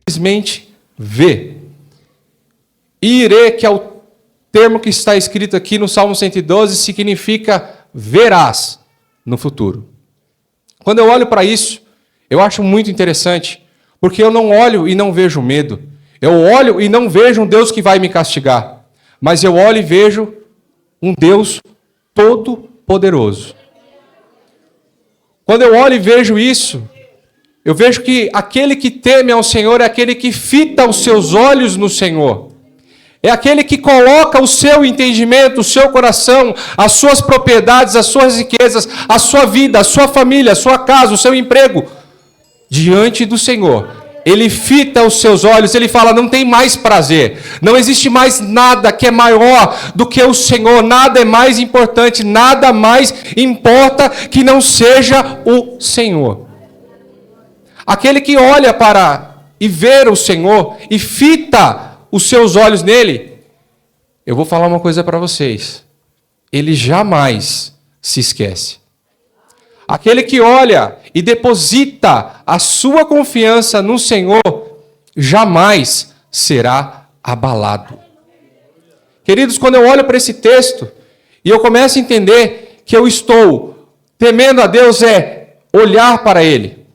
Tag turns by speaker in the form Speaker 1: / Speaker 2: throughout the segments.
Speaker 1: Simplesmente vê. Ire, que é o termo que está escrito aqui no Salmo 112, significa verás no futuro. Quando eu olho para isso, eu acho muito interessante, porque eu não olho e não vejo medo. Eu olho e não vejo um Deus que vai me castigar, mas eu olho e vejo um Deus todo-poderoso. Quando eu olho e vejo isso, eu vejo que aquele que teme ao Senhor é aquele que fita os seus olhos no Senhor. É aquele que coloca o seu entendimento, o seu coração, as suas propriedades, as suas riquezas, a sua vida, a sua família, a sua casa, o seu emprego diante do Senhor. Ele fita os seus olhos, ele fala, não tem mais prazer, não existe mais nada que é maior do que o Senhor, nada é mais importante, nada mais importa que não seja o Senhor. Aquele que olha para e vê o Senhor e fita os seus olhos nele, eu vou falar uma coisa para vocês, ele jamais se esquece. Aquele que olha e deposita a sua confiança no Senhor, jamais será abalado. Queridos, quando eu olho para esse texto, e eu começo a entender que eu estou temendo a Deus, é olhar para Ele,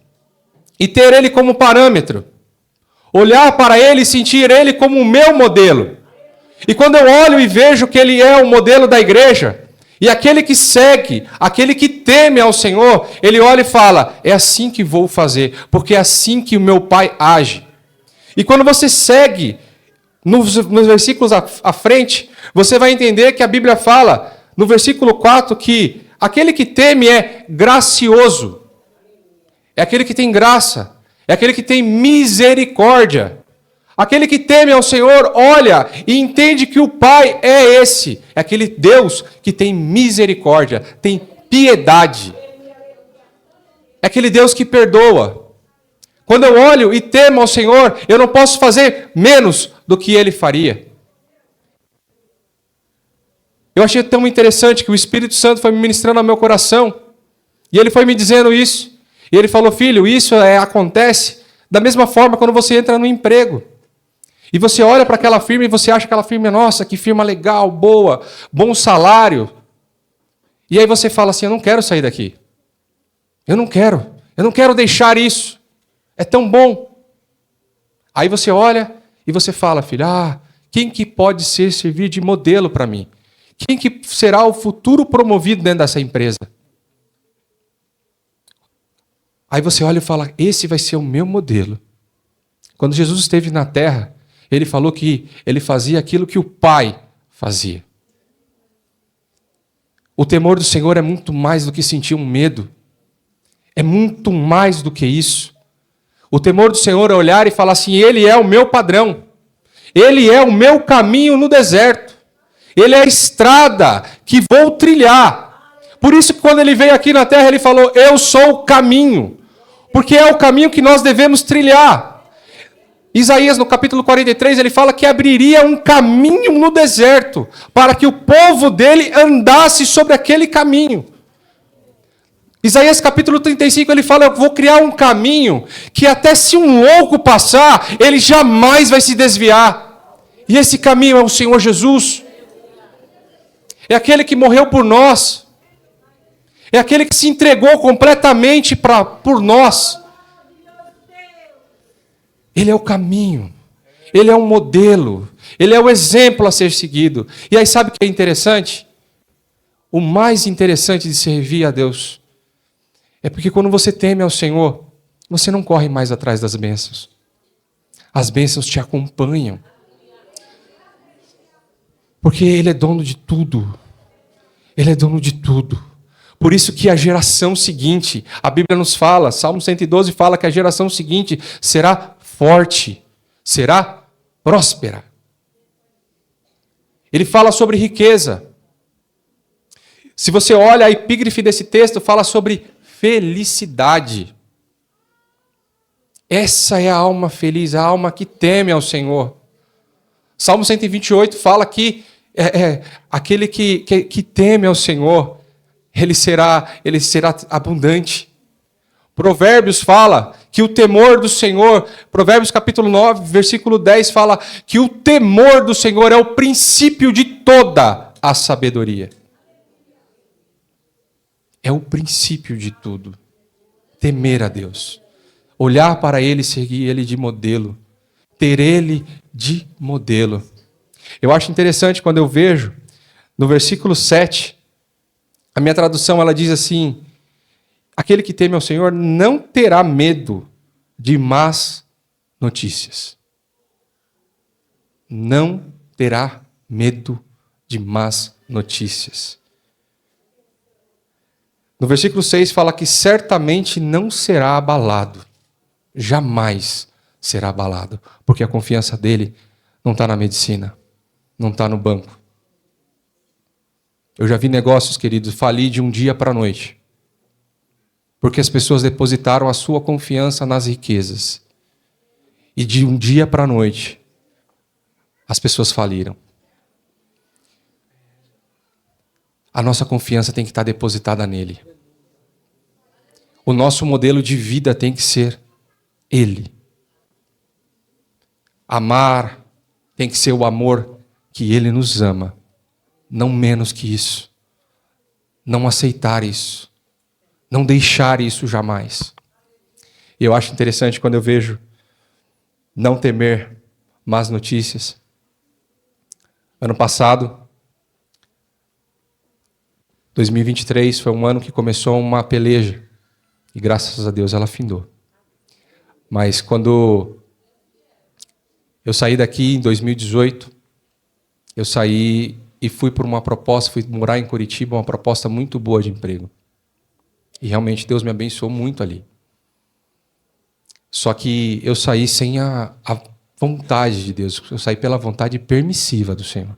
Speaker 1: e ter Ele como parâmetro, olhar para Ele e sentir Ele como o meu modelo. E quando eu olho e vejo que Ele é o modelo da igreja, e aquele que segue, aquele que teme ao Senhor, ele olha e fala, é assim que vou fazer, porque é assim que o meu Pai age. E quando você segue, nos versículos à frente, você vai entender que a Bíblia fala, no versículo 4, que aquele que teme é gracioso. É aquele que tem graça, é aquele que tem misericórdia. Aquele que teme ao Senhor olha e entende que o Pai é esse. É aquele Deus que tem misericórdia, tem piedade. É aquele Deus que perdoa. Quando eu olho e temo ao Senhor, eu não posso fazer menos do que Ele faria. Eu achei tão interessante que o Espírito Santo foi me ministrando ao meu coração. E Ele foi me dizendo isso. E Ele falou, filho, isso acontece da mesma forma quando você entra no emprego. E você olha para aquela firma e você acha aquela firma, nossa, que firma legal, boa, bom salário. E aí você fala assim, eu não quero sair daqui. Eu não quero deixar isso. É tão bom. Aí você olha e você fala, filho, quem que pode servir de modelo para mim? Quem que será o futuro promovido dentro dessa empresa? Aí você olha e fala, esse vai ser o meu modelo. Quando Jesus esteve na terra, Ele falou que Ele fazia aquilo que o Pai fazia. O temor do Senhor é muito mais do que sentir um medo. É muito mais do que isso. O temor do Senhor é olhar e falar assim, Ele é o meu padrão. Ele é o meu caminho no deserto. Ele é a estrada que vou trilhar. Por isso que quando Ele veio aqui na terra, Ele falou, eu sou o caminho. Porque é o caminho que nós devemos trilhar. Isaías, no capítulo 43, ele fala que abriria um caminho no deserto, para que o povo dele andasse sobre aquele caminho. Isaías, capítulo 35, ele fala, eu vou criar um caminho, que até se um louco passar, ele jamais vai se desviar. E esse caminho é o Senhor Jesus. É aquele que morreu por nós. É aquele que se entregou completamente por nós. Ele é o caminho, Ele é um modelo, Ele é o exemplo a ser seguido. E aí sabe o que é interessante? O mais interessante de servir a Deus é porque quando você teme ao Senhor, você não corre mais atrás das bênçãos. As bênçãos te acompanham. Porque Ele é dono de tudo. Ele é dono de tudo. Por isso que a geração seguinte, a Bíblia nos fala, Salmo 112 fala que a geração seguinte será forte, será próspera. Ele fala sobre riqueza. Se você olha a epígrafe desse texto, fala sobre felicidade. Essa é a alma feliz, a alma que teme ao Senhor. Salmo 128 fala que aquele que teme ao Senhor, ele será abundante. Provérbios fala que o temor do Senhor, Provérbios capítulo 9, versículo 10, fala que o temor do Senhor é o princípio de toda a sabedoria. É o princípio de tudo. Temer a Deus. Olhar para Ele, seguir Ele de modelo. Ter Ele de modelo. Eu acho interessante quando eu vejo, no versículo 7, a minha tradução ela diz assim: aquele que teme ao Senhor não terá medo de más notícias. Não terá medo de más notícias. No versículo 6 fala que certamente não será abalado. Jamais será abalado. Porque a confiança dele não está na medicina. Não está no banco. Eu já vi negócios, queridos, falir de um dia para a noite. Porque as pessoas depositaram a sua confiança nas riquezas. E de um dia para a noite, as pessoas faliram. A nossa confiança tem que estar depositada nele. O nosso modelo de vida tem que ser ele. Amar tem que ser o amor que ele nos ama. Não menos que isso. Não aceitar isso. Não deixar isso jamais. E eu acho interessante quando eu vejo não temer más notícias. Ano passado, 2023, foi um ano que começou uma peleja. E graças a Deus ela findou. Mas quando eu saí daqui em 2018, eu saí e fui por uma proposta, fui morar em Curitiba, uma proposta muito boa de emprego. E realmente Deus me abençoou muito ali. Só que eu saí sem a vontade de Deus, eu saí pela vontade permissiva do Senhor.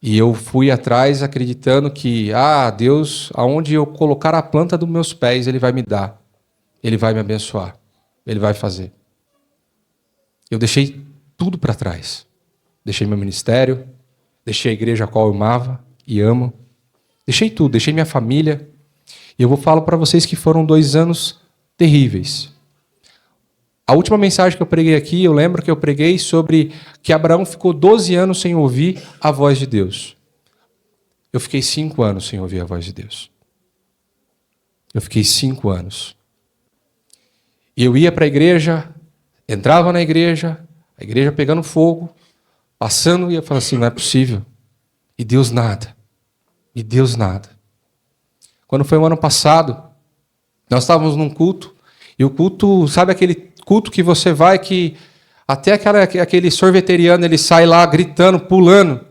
Speaker 1: E eu fui atrás acreditando que, Deus, aonde eu colocar a planta dos meus pés, Ele vai me dar. Ele vai me abençoar. Ele vai fazer. Eu deixei tudo para trás. Deixei meu ministério, deixei a igreja a qual eu amava e amo. Deixei tudo, deixei minha família. E eu vou falar para vocês que foram 2 anos terríveis. A última mensagem que eu preguei aqui, eu lembro que eu preguei sobre que Abraão ficou 12 anos sem ouvir a voz de Deus. Eu fiquei 5 anos sem ouvir a voz de Deus. Eu fiquei 5 anos. E eu ia para a igreja, entrava na igreja, a igreja pegando fogo, passando e eu falava assim, não é possível. E Deus nada. E Deus nada. Quando foi o ano passado, nós estávamos num culto, e o culto, sabe aquele culto que você vai que até aquele sorveteriano ele sai lá gritando, pulando.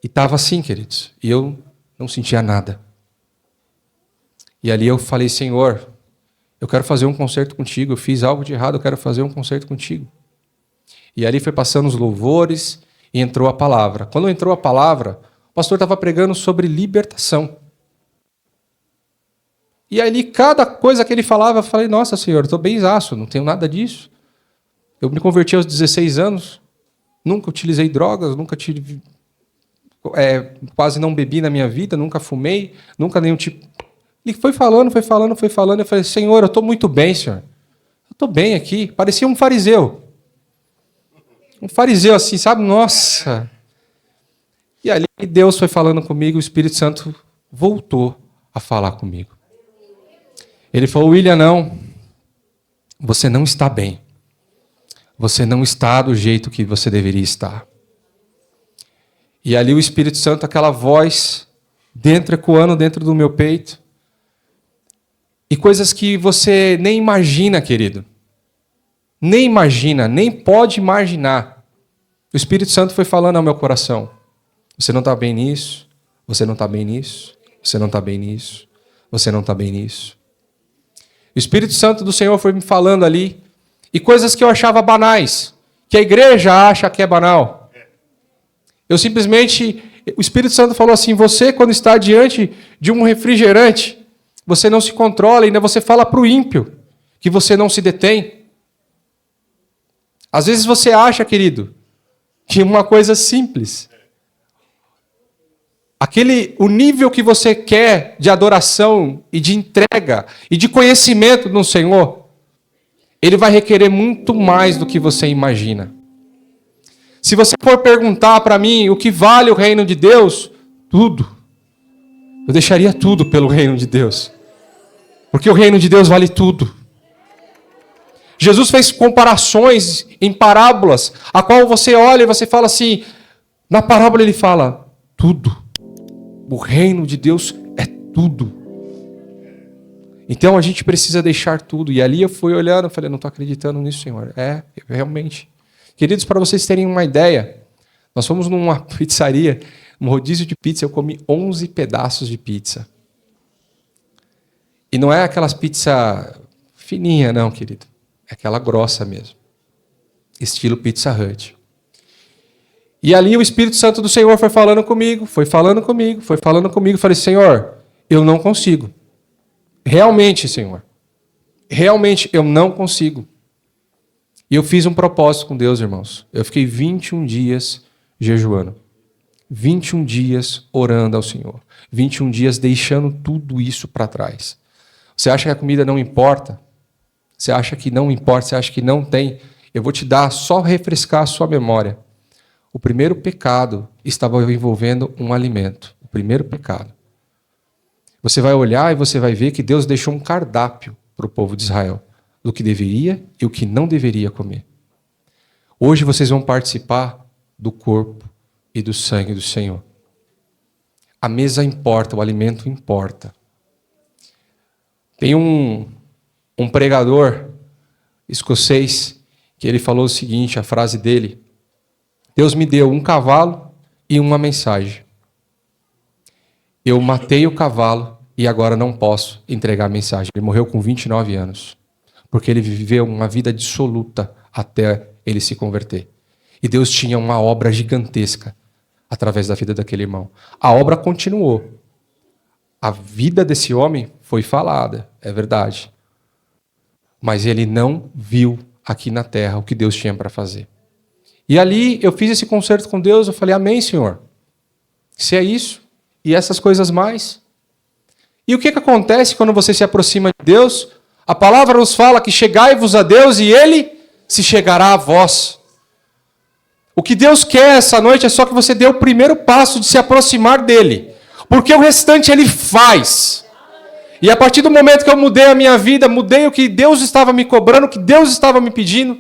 Speaker 1: E estava assim, queridos. E eu não sentia nada. E ali eu falei, Senhor, eu quero fazer um concerto contigo. Eu fiz algo de errado, eu quero fazer um concerto contigo. E ali foi passando os louvores e entrou a palavra. Quando entrou a palavra, o pastor estava pregando sobre libertação. E ali, cada coisa que ele falava, eu falei, nossa, Senhor, eu estou benzaço, não tenho nada disso. Eu me converti aos 16 anos, nunca utilizei drogas, nunca tive, quase não bebi na minha vida, nunca fumei, nunca nenhum tipo... Ele foi falando, eu falei, Senhor, eu estou muito bem, Senhor. Eu estou bem aqui, parecia um fariseu. Um fariseu assim, sabe? Nossa! E ali Deus foi falando comigo, o Espírito Santo voltou a falar comigo. Ele falou, William, não, você não está bem. Você não está do jeito que você deveria estar. E ali o Espírito Santo, aquela voz, ecoando dentro do meu peito. E coisas que você nem imagina, querido. Nem imagina, nem pode imaginar. O Espírito Santo foi falando ao meu coração. Você não está bem nisso, você não está bem nisso, você não está bem nisso, você não está bem nisso. O Espírito Santo do Senhor foi me falando ali, e coisas que eu achava banais, que a igreja acha que é banal. Eu simplesmente, o Espírito Santo falou assim, você quando está diante de um refrigerante, você não se controla, ainda você fala para o ímpio. que você não se detém. Às vezes você acha, querido, que uma coisa simples, o nível que você quer de adoração e de entrega e de conhecimento no Senhor, ele vai requerer muito mais do que você imagina. Se você for perguntar para mim o que vale o reino de Deus, tudo. Eu deixaria tudo pelo reino de Deus. Porque o reino de Deus vale tudo. Jesus fez comparações em parábolas, a qual você olha e você fala assim, na parábola ele fala, tudo. O reino de Deus é tudo. Então a gente precisa deixar tudo. E ali eu fui olhando, falei, não estou acreditando nisso, Senhor. Realmente. Queridos, para vocês terem uma ideia, nós fomos numa pizzaria, um rodízio de pizza, eu comi 11 pedaços de pizza. E não é aquelas pizza fininha, não, querido. É aquela grossa mesmo. Estilo Pizza Hut. E ali o Espírito Santo do Senhor foi falando comigo. Falei, Senhor, eu não consigo. Realmente, Senhor. Realmente, eu não consigo. E eu fiz um propósito com Deus, irmãos. Eu fiquei 21 dias jejuando. 21 dias orando ao Senhor. 21 dias deixando tudo isso para trás. Você acha que a comida não importa? Você acha que não importa? Você acha que não tem? Eu vou te dar, só refrescar a sua memória. O primeiro pecado estava envolvendo um alimento. O primeiro pecado. Você vai olhar e você vai ver que Deus deixou um cardápio para o povo de Israel. Do que deveria e o que não deveria comer. Hoje vocês vão participar do corpo e do sangue do Senhor. A mesa importa, o alimento importa. Tem um pregador escocês que ele falou o seguinte, a frase dele, Deus me deu um cavalo e uma mensagem. Eu matei o cavalo e agora não posso entregar a mensagem. Ele morreu com 29 anos, porque ele viveu uma vida dissoluta até ele se converter. E Deus tinha uma obra gigantesca através da vida daquele irmão. A obra continuou. A vida desse homem foi falada, é verdade. Mas ele não viu aqui na terra o que Deus tinha para fazer. E ali eu fiz esse concerto com Deus, eu falei, amém, Senhor. Se é isso, e essas coisas mais. E o que acontece quando você se aproxima de Deus? A palavra nos fala que chegai-vos a Deus e Ele se chegará a vós. O que Deus quer essa noite é só que você dê o primeiro passo de se aproximar dEle. Porque o restante Ele faz. E a partir do momento que eu mudei a minha vida, mudei o que Deus estava me cobrando, o que Deus estava me pedindo,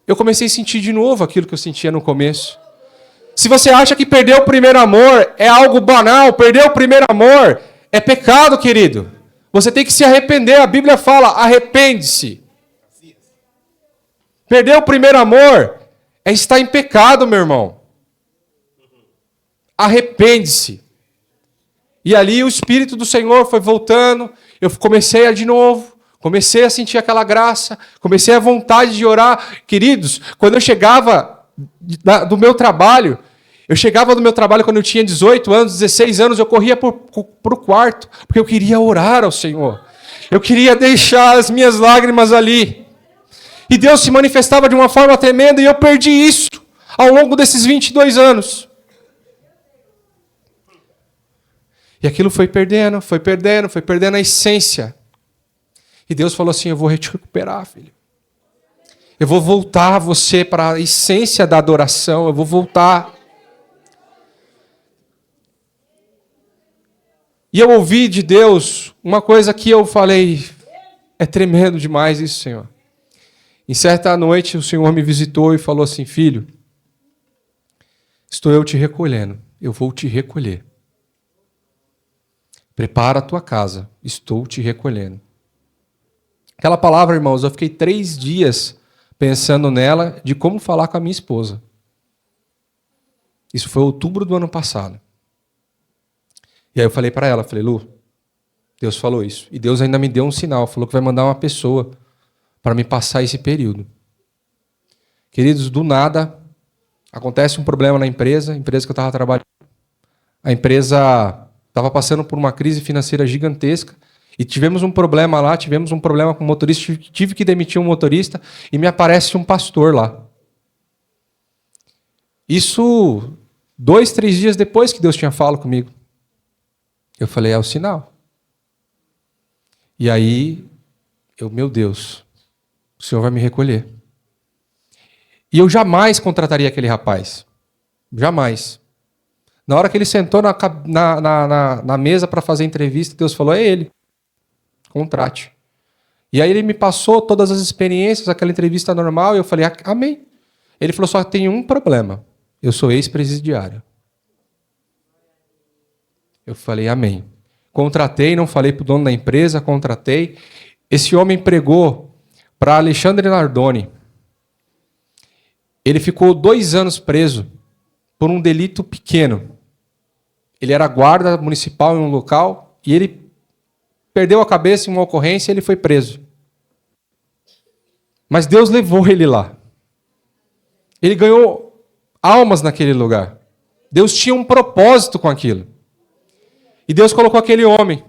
Speaker 1: eu comecei a sentir de novo aquilo que eu sentia no começo. Se você acha que perder o primeiro amor é algo banal, perder o primeiro amor é pecado, querido. Você tem que se arrepender. A Bíblia fala, arrepende-se. Perder o primeiro amor é estar em pecado, meu irmão. Arrepende-se. E ali o Espírito do Senhor foi voltando, eu comecei a de novo, comecei a sentir aquela graça, comecei a vontade de orar. Queridos, quando eu chegava do meu trabalho, quando eu tinha 18 anos, 16 anos, eu corria para o quarto, porque eu queria orar ao Senhor. Eu queria deixar as minhas lágrimas ali. E Deus se manifestava de uma forma tremenda e eu perdi isso ao longo desses 22 anos. E aquilo foi perdendo a essência. E Deus falou assim, eu vou te recuperar, filho. Eu vou voltar você para a essência da adoração, eu vou voltar. E eu ouvi de Deus uma coisa que eu falei, é tremendo demais isso, Senhor. Em certa noite o Senhor me visitou e falou assim, filho, estou eu te recolhendo, eu vou te recolher. Prepara a tua casa, estou te recolhendo. Aquela palavra, irmãos, eu fiquei 3 dias pensando nela, de como falar com a minha esposa. Isso foi outubro do ano passado. E aí eu falei para ela, falei, Lu, Deus falou isso. E Deus ainda me deu um sinal, falou que vai mandar uma pessoa para me passar esse período. Queridos, do nada, acontece um problema na empresa que eu estava trabalhando. A empresa estava passando por uma crise financeira gigantesca E tivemos um problema lá, tivemos um problema com o motorista, tive que demitir um motorista e me aparece um pastor lá. Isso 2, 3 dias depois que Deus tinha falado comigo. Eu falei, é o sinal. E aí, meu Deus, o Senhor vai me recolher. E eu jamais contrataria aquele rapaz. Jamais. Na hora que ele sentou na mesa para fazer a entrevista, Deus falou, é ele. Contrate. E aí ele me passou todas as experiências, aquela entrevista normal, e eu falei, amém. Ele falou, só tem um problema. Eu sou ex-presidiário. Eu falei, amém. Contratei, não falei para o dono da empresa, contratei. Esse homem pregou para Alexandre Nardoni. Ele ficou 2 anos preso por um delito pequeno. Ele era guarda municipal em um local e ele perdeu a cabeça em uma ocorrência e ele foi preso. Mas Deus levou ele lá. Ele ganhou almas naquele lugar. Deus tinha um propósito com aquilo. E Deus colocou aquele homem.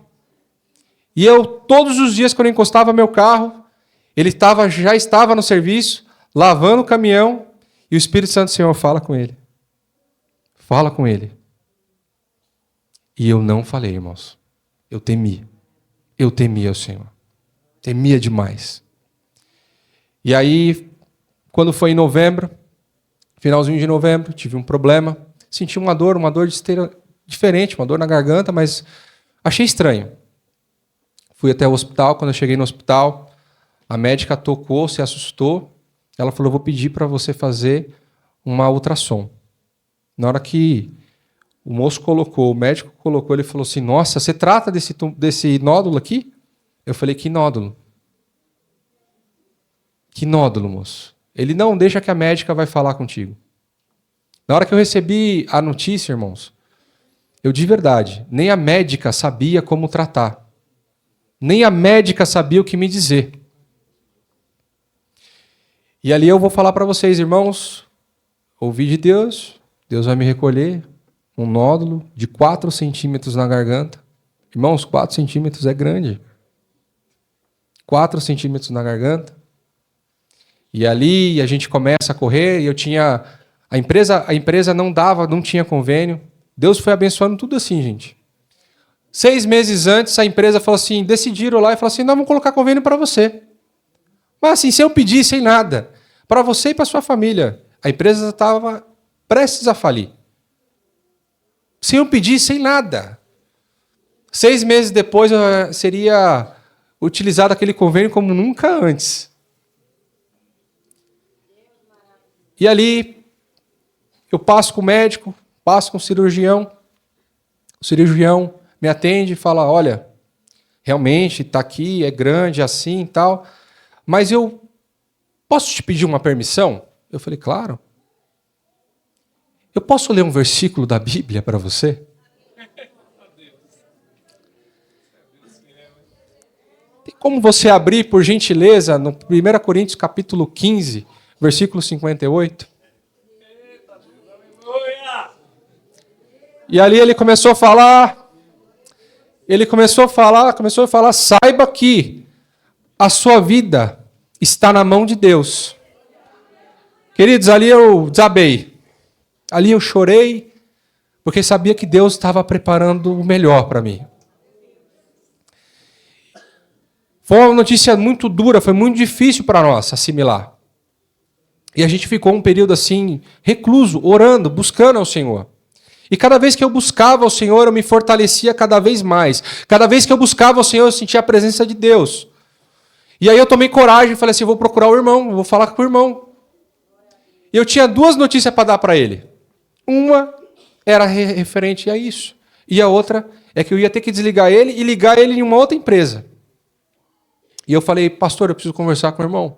Speaker 1: E eu, todos os dias, quando eu encostava meu carro, ele já estava no serviço, lavando o caminhão, e o Espírito Santo do Senhor fala com ele. Fala com ele. E eu não falei, irmãos. Eu temi. Eu temia o Senhor. Temia demais. E aí, quando foi em novembro, finalzinho de novembro, tive um problema. Senti uma dor diferente, uma dor na garganta, mas achei estranho. Fui até o hospital. Quando eu cheguei no hospital, a médica tocou, se assustou. Ela falou, vou pedir para você fazer uma ultrassom. Na hora que o moço colocou, o médico colocou, ele falou assim, nossa, você trata desse nódulo aqui? Eu falei, que nódulo? Que nódulo, moço? Ele, não, deixa que a médica vai falar contigo. Na hora que eu recebi a notícia, irmãos, eu de verdade, nem a médica sabia como tratar. Nem a médica sabia o que me dizer. E ali eu vou falar para vocês, irmãos, ouvi de Deus, Deus vai me recolher, um nódulo de 4 centímetros na garganta. Irmãos, 4 centímetros é grande. 4 centímetros na garganta. E ali a gente começa a correr, e eu tinha... A empresa não tinha convênio. Deus foi abençoando tudo assim, gente. 6 meses antes, a empresa falou assim, decidiram lá e falaram assim, não, vamos colocar convênio para você. Mas assim, sem eu pedir, sem nada. Para você e para sua família. A empresa estava prestes a falir. Sem eu pedir, sem nada. 6 meses depois, seria utilizado aquele convênio como nunca antes. E ali, eu passo com o médico, passo com o cirurgião me atende e fala, olha, realmente está aqui, é grande, assim e tal, mas eu posso te pedir uma permissão? Eu falei, claro. Eu posso ler um versículo da Bíblia para você? Tem como você abrir, por gentileza, no 1 Coríntios capítulo 15, versículo 58? E ali ele começou a falar, saiba que a sua vida está na mão de Deus. Queridos, ali eu desabei. Ali eu chorei, porque sabia que Deus estava preparando o melhor para mim. Foi uma notícia muito dura, foi muito difícil para nós assimilar. E a gente ficou um período assim, recluso, orando, buscando ao Senhor. E cada vez que eu buscava ao Senhor, eu me fortalecia cada vez mais. Cada vez que eu buscava ao Senhor, eu sentia a presença de Deus. E aí eu tomei coragem e falei assim, eu vou procurar o irmão, eu vou falar com o irmão. E eu tinha 2 notícias para dar para ele. Uma era referente a isso. E a outra é que eu ia ter que desligar ele e ligar ele em uma outra empresa. E eu falei, pastor, eu preciso conversar com o irmão.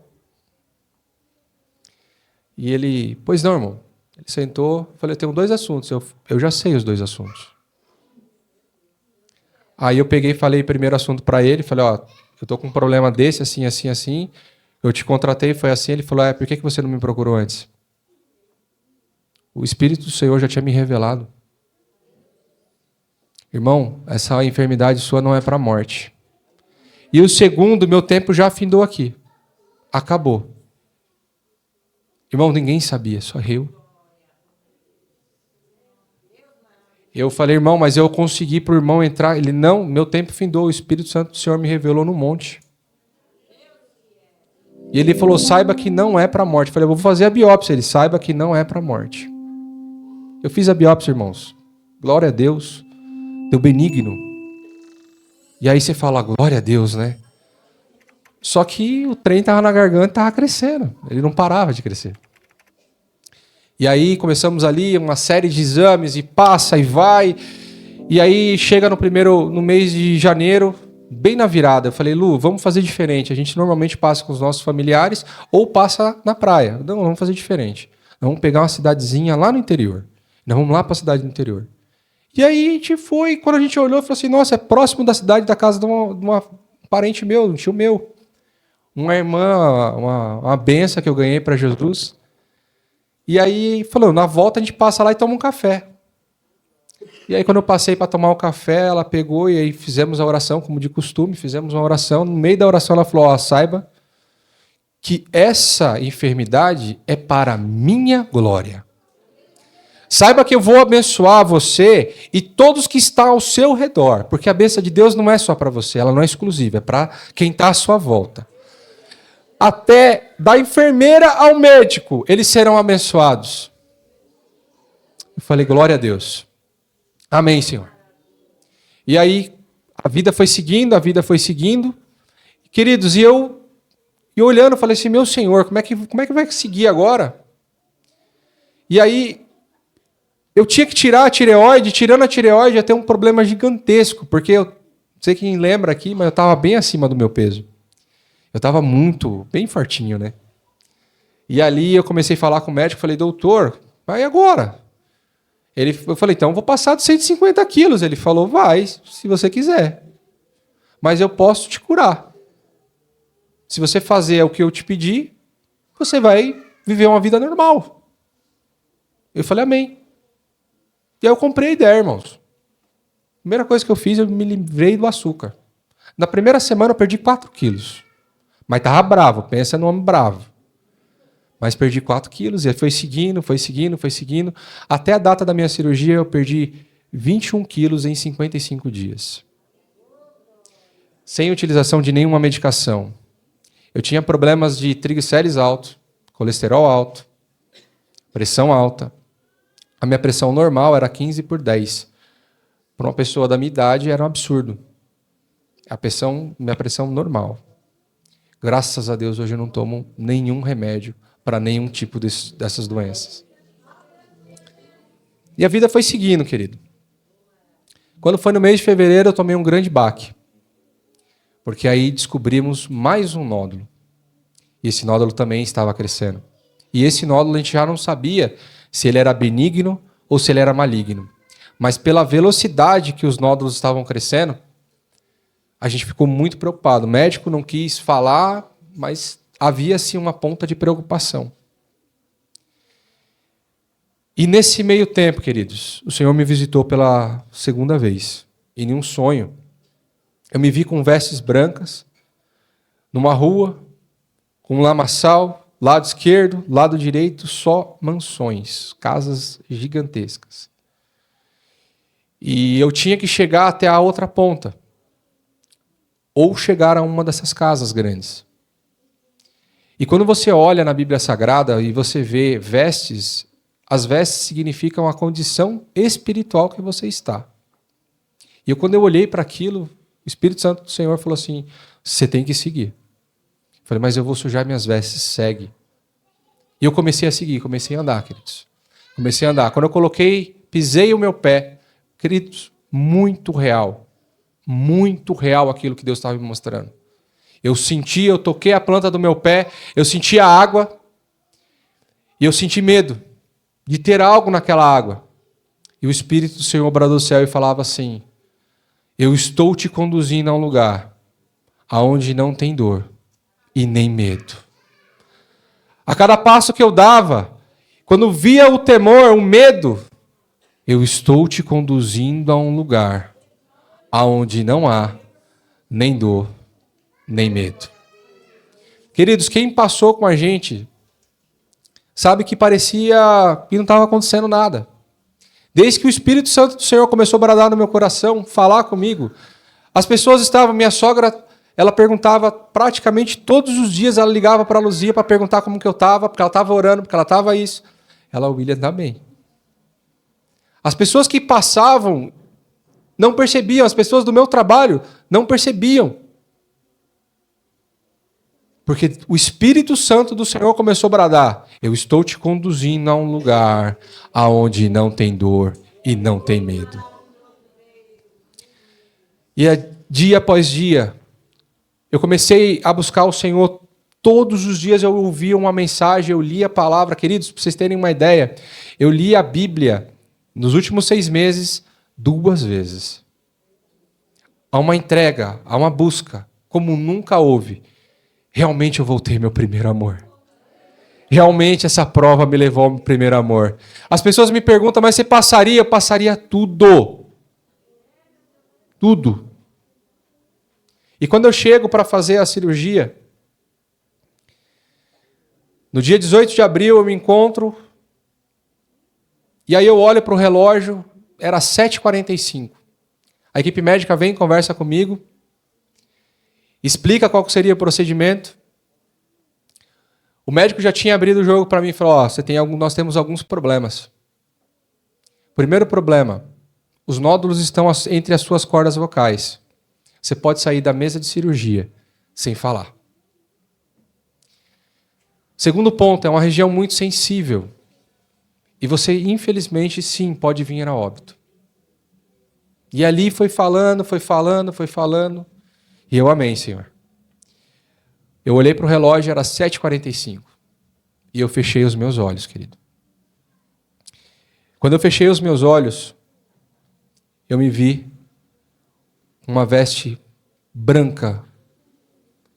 Speaker 1: E ele, pois não, irmão. Ele sentou, falei, eu tenho 2 assuntos. Eu já sei os 2 assuntos. Aí eu peguei e falei o primeiro assunto para ele. Falei, ó, eu estou com um problema desse, assim, assim, assim. Eu te contratei, foi assim. Ele falou, por que você não me procurou antes? O Espírito do Senhor já tinha me revelado. Irmão, essa enfermidade sua não é para a morte. E o segundo, meu tempo já findou aqui. Acabou. Irmão, ninguém sabia, só eu. Eu falei, irmão, mas eu consegui para o irmão entrar. Ele, não, meu tempo findou, o Espírito Santo do Senhor me revelou no monte. E ele falou, saiba que não é para a morte. Eu falei, eu vou fazer a biópsia. Ele, saiba que não é para a morte. Eu fiz a biópsia, irmãos. Glória a Deus. Deu benigno. E aí você fala, glória a Deus, né? Só que o trem estava na garganta e estava crescendo. Ele não parava de crescer. E aí começamos ali uma série de exames e passa e vai. E aí chega no mês de janeiro, bem na virada. Eu falei, Lu, vamos fazer diferente. A gente normalmente passa com os nossos familiares ou passa na praia. Não, vamos fazer diferente. Nós vamos pegar uma cidadezinha lá no interior. Nós vamos lá para a cidade do interior. E aí a gente foi, quando a gente olhou, falou assim, nossa, é próximo da cidade, da casa de uma parente meu, um tio meu. Uma irmã, uma benção que eu ganhei para Jesus. E aí falou, na volta a gente passa lá e toma um café. E aí quando eu passei para tomar o café, ela pegou e aí fizemos a oração, como de costume, fizemos uma oração. No meio da oração ela falou, saiba que essa enfermidade é para a minha glória. Saiba que eu vou abençoar você e todos que estão ao seu redor, porque a bênção de Deus não é só para você, ela não é exclusiva, é para quem está à sua volta. Até da enfermeira ao médico, eles serão abençoados. Eu falei, glória a Deus. Amém, Senhor. E aí, a vida foi seguindo. Queridos, e eu olhando, falei assim, meu Senhor, como é que vai seguir agora? E aí, eu tinha que tirar a tireoide, tirando a tireoide ia ter um problema gigantesco, porque eu não sei quem lembra aqui, mas eu estava bem acima do meu peso. Eu estava bem fortinho, né? E ali eu comecei a falar com o médico, falei, doutor, vai agora. Eu falei, então eu vou passar de 150 quilos. Ele falou, vai, se você quiser. Mas eu posso te curar. Se você fazer o que eu te pedi, você vai viver uma vida normal. Eu falei, amém. E aí eu comprei a ideia, irmãos. Primeira coisa que eu fiz, eu me livrei do açúcar. Na primeira semana eu perdi 4 quilos. Mas estava bravo, pensa no homem bravo. Mas perdi 4 quilos e foi seguindo. Até a data da minha cirurgia eu perdi 21 quilos em 55 dias. Sem utilização de nenhuma medicação. Eu tinha problemas de triglicérides alto, colesterol alto, pressão alta. A minha pressão normal era 15/10. Para uma pessoa da minha idade era um absurdo. Minha pressão normal. Graças a Deus, hoje eu não tomo nenhum remédio para nenhum tipo dessas doenças. E a vida foi seguindo, querido. Quando foi no mês de fevereiro, eu tomei um grande baque. Porque aí descobrimos mais um nódulo. E esse nódulo também estava crescendo. E esse nódulo a gente já não sabia se ele era benigno ou se ele era maligno. Mas pela velocidade que os nódulos estavam crescendo, a gente ficou muito preocupado. O médico não quis falar, mas havia sim uma ponta de preocupação. E nesse meio tempo, queridos, o Senhor me visitou pela segunda vez. E em um sonho, eu me vi com vestes brancas, numa rua, com um lamaçal, lado esquerdo, lado direito, só mansões, casas gigantescas. E eu tinha que chegar até a outra ponta. Ou chegar a uma dessas casas grandes. E quando você olha na Bíblia Sagrada e você vê vestes, as vestes significam a condição espiritual que você está. E quando eu olhei para aquilo, o Espírito Santo do Senhor falou assim, você tem que seguir. Eu falei, mas eu vou sujar minhas vestes, segue. E eu comecei a seguir, comecei a andar, queridos. Comecei a andar. Quando eu pisei o meu pé, queridos, muito real aquilo que Deus estava me mostrando. Eu toquei a planta do meu pé, eu senti a água, e eu senti medo de ter algo naquela água. E o Espírito do Senhor bradou do céu e falava assim, eu estou te conduzindo a um lugar aonde não tem dor e nem medo. A cada passo que eu dava, quando via o temor, o medo, eu estou te conduzindo a um lugar aonde não há nem dor nem medo. Queridos, quem passou com a gente sabe que parecia que não estava acontecendo nada. Desde que o Espírito Santo do Senhor começou a bradar no meu coração, falar comigo, as pessoas estavam, minha sogra, ela perguntava praticamente todos os dias, ela ligava para a Luzia para perguntar como que eu estava, porque ela estava orando, porque ela estava isso. Ela, o William está bem. As pessoas que passavam não percebiam, as pessoas do meu trabalho não percebiam. Porque o Espírito Santo do Senhor começou a bradar: eu estou te conduzindo a um lugar aonde não tem dor e não tem medo. E dia após dia, eu comecei a buscar o Senhor. Todos os dias eu ouvia uma mensagem, eu lia a palavra. Queridos, para vocês terem uma ideia, eu li a Bíblia nos últimos 6 meses 2 vezes. Há uma entrega, há uma busca, como nunca houve. Realmente eu voltei ao meu primeiro amor. Realmente essa prova me levou ao meu primeiro amor. As pessoas me perguntam, mas você passaria? Eu passaria tudo. Tudo. E quando eu chego para fazer a cirurgia, no dia 18 de abril eu me encontro, e aí eu olho para o relógio, era 7h45. A equipe médica vem, conversa comigo, explica qual seria o procedimento. O médico já tinha abrido o jogo para mim e falou: nós temos alguns problemas. Primeiro problema, os nódulos estão entre as suas cordas vocais. Você pode sair da mesa de cirurgia sem falar. Segundo ponto, é uma região muito sensível. E você, infelizmente, sim, pode vir a óbito. E ali foi falando. E eu amei, Senhor. Eu olhei para o relógio, era 7h45. E eu fechei os meus olhos, querido. Quando eu fechei os meus olhos, eu me vi uma veste branca,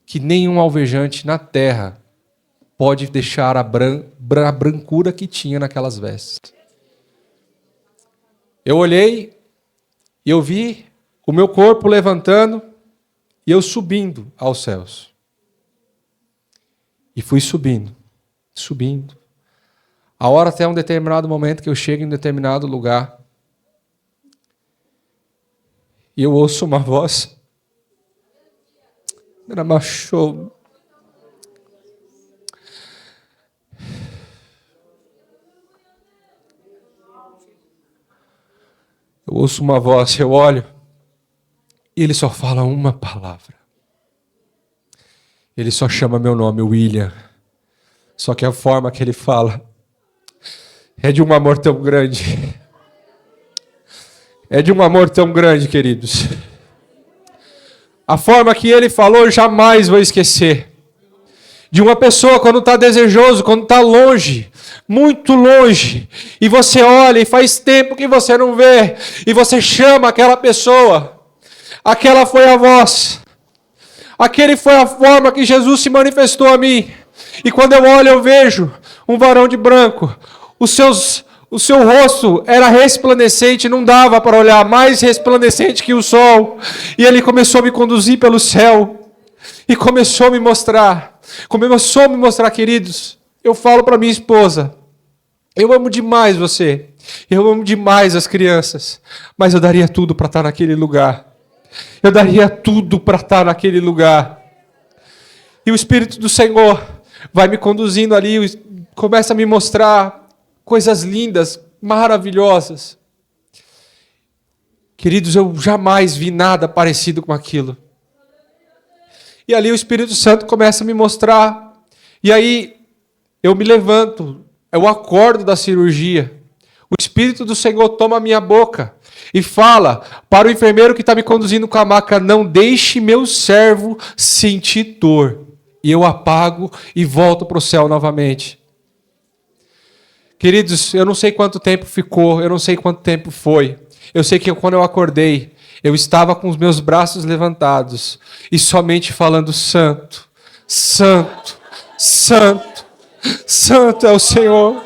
Speaker 1: que nenhum alvejante na terra pode deixar a brancura que tinha naquelas vestes. Eu olhei e eu vi o meu corpo levantando e eu subindo aos céus. E fui subindo. A hora até um determinado momento que eu chego em determinado lugar e eu ouço uma voz. Eu ouço uma voz, eu olho, e ele só fala uma palavra. Ele só chama meu nome, William. Só que a forma que ele fala é de um amor tão grande. É de um amor tão grande, queridos. A forma que ele falou, eu jamais vou esquecer. De uma pessoa quando está desejoso, quando está longe, muito longe, e você olha e faz tempo que você não vê, e você chama aquela pessoa. Aquela foi a voz. Aquele foi a forma que Jesus se manifestou a mim. E quando eu olho, eu vejo um varão de branco. O seu rosto era resplandecente, não dava para olhar, mais resplandecente que o sol. E ele começou a me conduzir pelo céu. E começou a me mostrar, queridos. Eu falo para minha esposa: eu amo demais você. Eu amo demais as crianças. Mas eu daria tudo para estar naquele lugar. Eu daria tudo para estar naquele lugar. E o Espírito do Senhor vai me conduzindo ali, começa a me mostrar coisas lindas, maravilhosas. Queridos, eu jamais vi nada parecido com aquilo. E ali o Espírito Santo começa a me mostrar. E aí eu me levanto, eu acordo da cirurgia. O Espírito do Senhor toma a minha boca e fala para o enfermeiro que está me conduzindo com a maca: não deixe meu servo sentir dor. E eu apago e volto para o céu novamente. Queridos, eu não sei quanto tempo ficou, eu não sei quanto tempo foi. Eu sei que quando eu acordei, eu estava com os meus braços levantados e somente falando: Santo, Santo, Santo, Santo é o Senhor.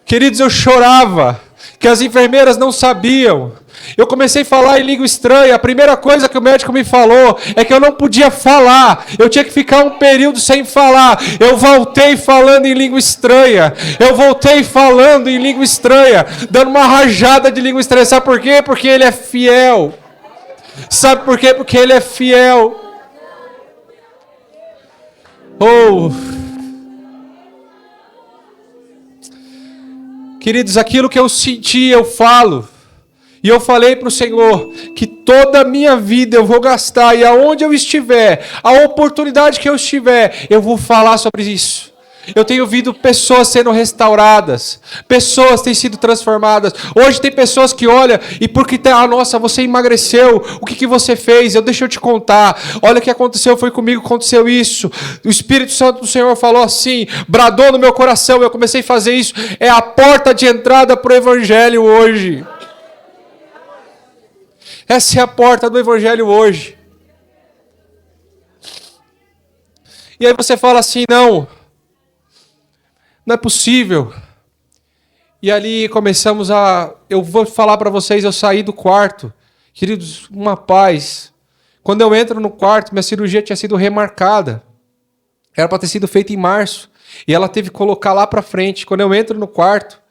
Speaker 1: Queridos, eu chorava, que as enfermeiras não sabiam, Eu comecei a falar em língua estranha. A primeira coisa que o médico me falou é que eu não podia falar. Eu tinha que ficar um período sem falar. Eu voltei falando em língua estranha. Eu voltei falando em língua estranha, dando uma rajada de língua estranha. Sabe por quê? Porque Ele é fiel. Sabe por quê? Porque Ele é fiel. Oh, queridos, aquilo que eu senti, eu falo. E eu falei para o Senhor que toda a minha vida eu vou gastar, e aonde eu estiver, a oportunidade que eu estiver, eu vou falar sobre isso. Eu tenho visto pessoas sendo restauradas, pessoas têm sido transformadas. Hoje tem pessoas que olham e porque nossa, você emagreceu, o que você fez? Deixa eu te contar. Olha o que aconteceu, foi comigo, aconteceu isso. O Espírito Santo do Senhor falou assim, bradou no meu coração, eu comecei a fazer isso. É a porta de entrada para o Evangelho hoje. Essa é a porta do Evangelho hoje. E aí você fala assim, não é possível. E ali começamos eu vou falar para vocês, eu saí do quarto. Queridos, uma paz. Quando eu entro no quarto, minha cirurgia tinha sido remarcada. Era para ter sido feita em março. E ela teve que colocar lá para frente. Quando eu entro no quarto,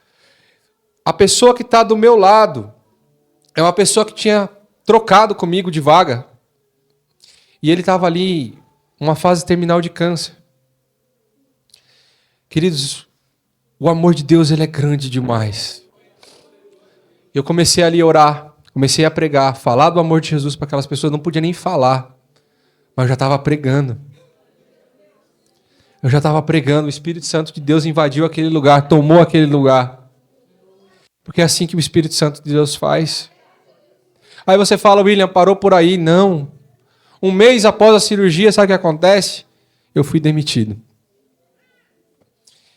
Speaker 1: a pessoa que está do meu lado é uma pessoa que tinha trocado comigo de vaga. E ele estava ali, uma fase terminal de câncer. Queridos, o amor de Deus, ele é grande demais. Eu comecei ali a orar, comecei a pregar, falar do amor de Jesus para aquelas pessoas, não podia nem falar, mas eu já estava pregando. Eu já estava pregando, o Espírito Santo de Deus invadiu aquele lugar, tomou aquele lugar. Porque é assim que o Espírito Santo de Deus faz. Aí você fala, William, parou por aí. Não. Um mês após a cirurgia, sabe o que acontece? Eu fui demitido.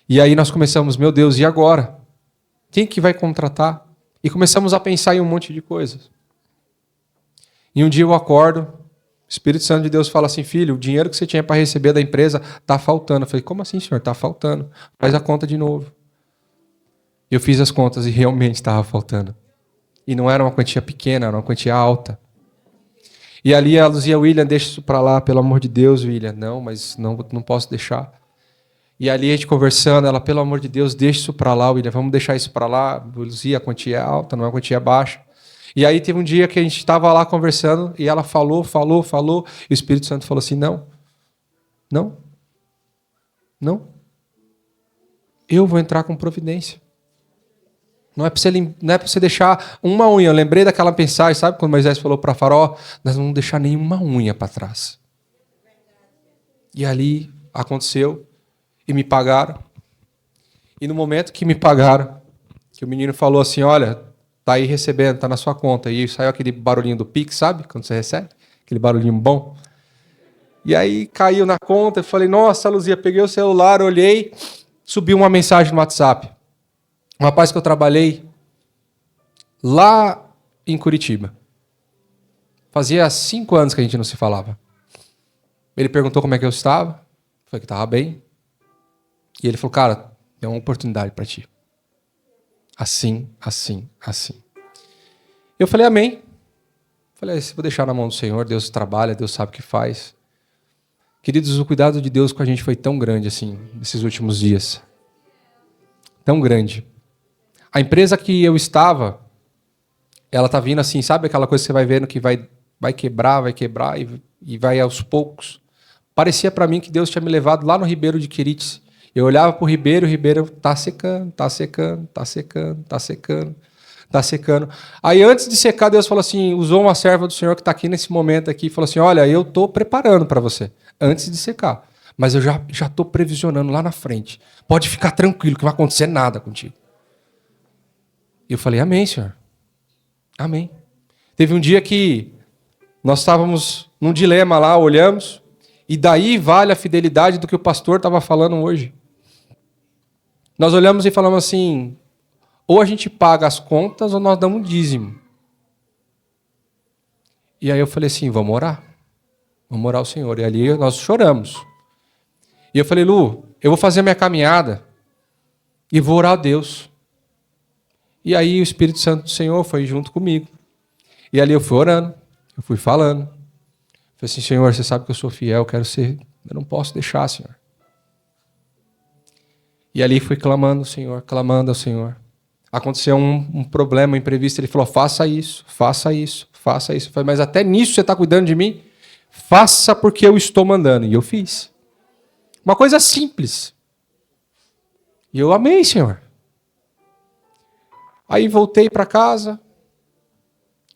Speaker 1: E aí nós começamos, meu Deus, e agora? Quem que vai contratar? E começamos a pensar em um monte de coisas. E um dia eu acordo, o Espírito Santo de Deus fala assim, filho, o dinheiro que você tinha para receber da empresa está faltando. Eu falei, como assim, senhor? Está faltando. Faz a conta de novo. Eu fiz as contas e realmente estava faltando. E não era uma quantia pequena, era uma quantia alta. E ali ela dizia, William, deixa isso para lá, pelo amor de Deus, William. Não, mas não posso deixar. E ali a gente conversando, ela, pelo amor de Deus, deixa isso para lá, William, vamos deixar isso para lá. Luzia, a quantia é alta, não é uma quantia baixa. E aí teve um dia que a gente estava lá conversando e ela falou, e o Espírito Santo falou assim, não. Eu vou entrar com providência. Não é para você deixar uma unha. Eu lembrei daquela mensagem, sabe? Quando Moisés falou para Faraó, nós não vamos deixar nenhuma unha para trás. E ali aconteceu. E me pagaram. E no momento que me pagaram, que o menino falou assim, olha, tá aí recebendo, tá na sua conta. E saiu aquele barulhinho do Pix, sabe? Quando você recebe. Aquele barulhinho bom. E aí caiu na conta. Eu falei, nossa, Luzia, peguei o celular, olhei, subiu uma mensagem no WhatsApp. Um rapaz que eu trabalhei lá em Curitiba. Fazia 5 anos que a gente não se falava. Ele perguntou como é que eu estava. Falei que estava bem. E ele falou, cara, tem uma oportunidade para ti. Assim. Eu falei, amém. Falei, vou deixar na mão do Senhor, Deus trabalha, Deus sabe o que faz. Queridos, o cuidado de Deus com a gente foi tão grande assim, nesses últimos dias. Tão grande. A empresa que eu estava, ela tá vindo assim, sabe aquela coisa que você vai vendo que vai quebrar e vai aos poucos. Parecia para mim que Deus tinha me levado lá no Ribeiro de Quirites. Eu olhava para o Ribeiro tá secando. Aí antes de secar, Deus falou assim, usou uma serva do Senhor que está aqui nesse momento aqui, e falou assim, olha, eu estou preparando para você, antes de secar. Mas eu já estou previsionando lá na frente. Pode ficar tranquilo, que não vai acontecer nada contigo. E eu falei, amém, Senhor. Amém. Teve um dia que nós estávamos num dilema lá, olhamos, e daí vale a fidelidade do que o pastor estava falando hoje. Nós olhamos e falamos assim, ou a gente paga as contas ou nós damos um dízimo. E aí eu falei assim, vamos orar ao Senhor. E ali nós choramos. E eu falei, Lu, eu vou fazer a minha caminhada e vou orar a Deus. E aí o Espírito Santo do Senhor foi junto comigo. E ali eu fui orando, eu fui falando. Falei assim, Senhor, você sabe que eu sou fiel, eu não posso deixar, Senhor. E ali fui clamando ao Senhor, clamando ao Senhor. Aconteceu um problema imprevisto, ele falou, faça isso, faça isso, faça isso. Eu falei, mas até nisso você está cuidando de mim? Faça porque eu estou mandando. E eu fiz. Uma coisa simples. E eu amei, Senhor. Aí voltei para casa,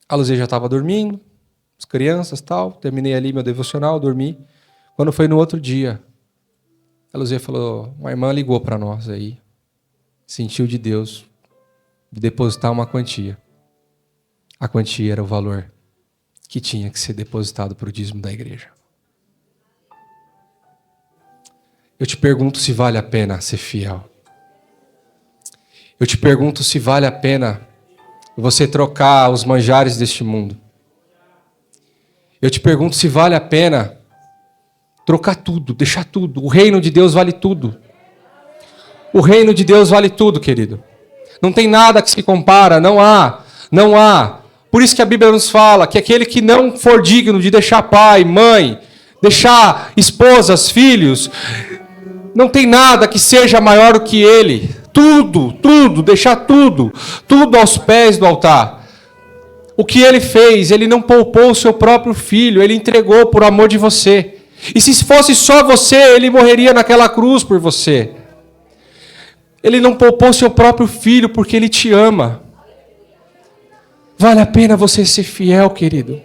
Speaker 1: a Luzia já estava dormindo, as crianças e tal, terminei ali meu devocional, dormi. Quando foi no outro dia, a Luzia falou, uma irmã ligou para nós aí, sentiu de Deus de depositar uma quantia. A quantia era o valor que tinha que ser depositado para o dízimo da igreja. Eu te pergunto se vale a pena ser fiel. Eu te pergunto se vale a pena você trocar os manjares deste mundo. Eu te pergunto se vale a pena trocar tudo, deixar tudo. O reino de Deus vale tudo. O reino de Deus vale tudo, querido. Não tem nada que se compara, não há. Por isso que a Bíblia nos fala que aquele que não for digno de deixar pai, mãe, deixar esposas, filhos, não tem nada que seja maior do que ele. Tudo, deixar tudo aos pés do altar. O que ele fez, ele não poupou o seu próprio filho, ele entregou por amor de você. E se fosse só você, ele morreria naquela cruz por você. Ele não poupou o seu próprio filho porque ele te ama. Vale a pena você ser fiel, querido.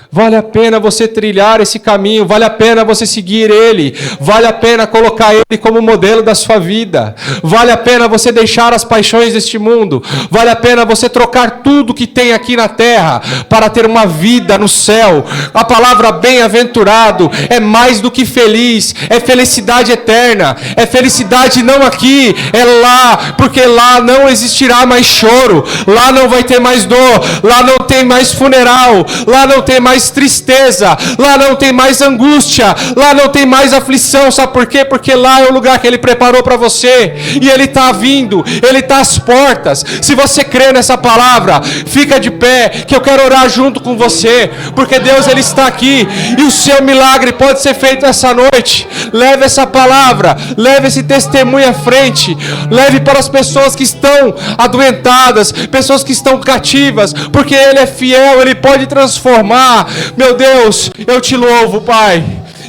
Speaker 1: Vale a pena você trilhar esse caminho, vale a pena você seguir Ele, vale a pena colocar Ele como modelo da sua vida, vale a pena você deixar as paixões deste mundo, vale a pena você trocar tudo que tem aqui na terra para ter uma vida no céu. A palavra bem-aventurado é mais do que feliz, é felicidade eterna, é felicidade não aqui, é lá, porque lá não existirá mais choro, lá não vai ter mais dor, lá não tem mais funeral, lá não tem mais tristeza, lá não tem mais angústia, lá não tem mais aflição. Sabe por quê? Porque lá é o lugar que Ele preparou para você, e Ele está vindo, Ele está às portas. Se você crê nessa palavra, fica de pé, que eu quero orar junto com você, porque Deus Ele está aqui, e o seu milagre pode ser feito essa noite. Leve essa palavra, leve esse testemunho à frente, leve para as pessoas que estão adoentadas, pessoas que estão cativas, porque Ele é fiel, Ele pode transformar. Meu Deus, eu te louvo, Pai.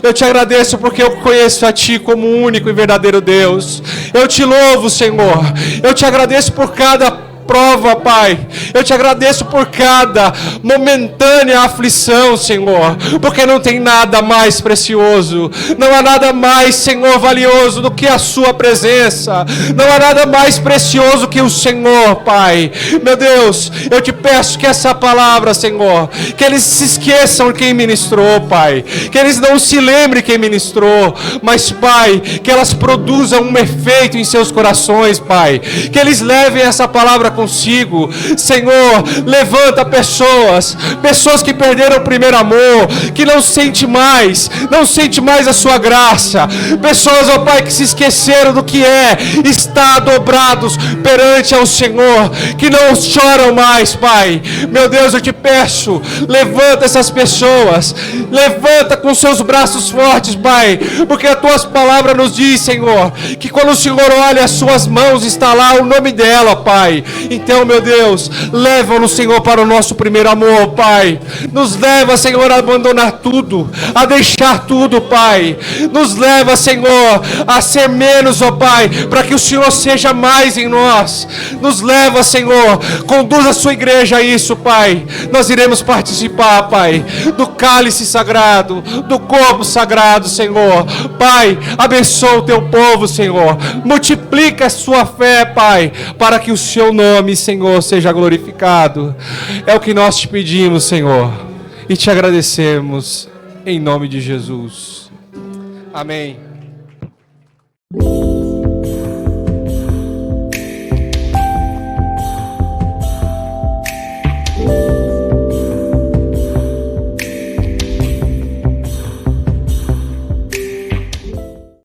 Speaker 1: Eu te agradeço porque eu conheço a Ti como o único e verdadeiro Deus. Eu te louvo, Senhor. Eu te agradeço por cada prova, Pai. Eu te agradeço por cada momentânea aflição, Senhor, porque não tem nada mais precioso, não há nada mais, Senhor, valioso do que a sua presença, não há nada mais precioso que o Senhor, Pai. Meu Deus, eu te peço que essa palavra, Senhor, que eles se esqueçam quem ministrou, Pai, que eles não se lembrem quem ministrou, mas, Pai, que elas produzam um efeito em seus corações, Pai, que eles levem essa palavra consigo. Senhor, levanta pessoas que perderam o primeiro amor, que não sente mais a sua graça, pessoas, ó Pai, que se esqueceram do que é estar dobrados perante ao Senhor, que não choram mais, Pai. Meu Deus, eu te peço, levanta essas pessoas, levanta com seus braços fortes, Pai, porque as tuas palavras nos diz, Senhor, que quando o Senhor olha as suas mãos, está lá o nome dela, Pai. Então, meu Deus, leva-nos, Senhor, para o nosso primeiro amor, Pai. Nos leva, Senhor, a abandonar tudo, a deixar tudo, Pai. Nos leva, Senhor, a ser menos, ó Pai, para que o Senhor seja mais em nós. Nos leva, Senhor, conduz a sua igreja a isso, Pai. Nós iremos participar, Pai, do cálice sagrado, do corpo sagrado, Senhor. Pai, abençoa o teu povo, Senhor. Multiplica a sua fé, Pai, para que o seu nome, Senhor, seja glorificado. É o que nós te pedimos, Senhor, e te agradecemos em nome de Jesus. Amém.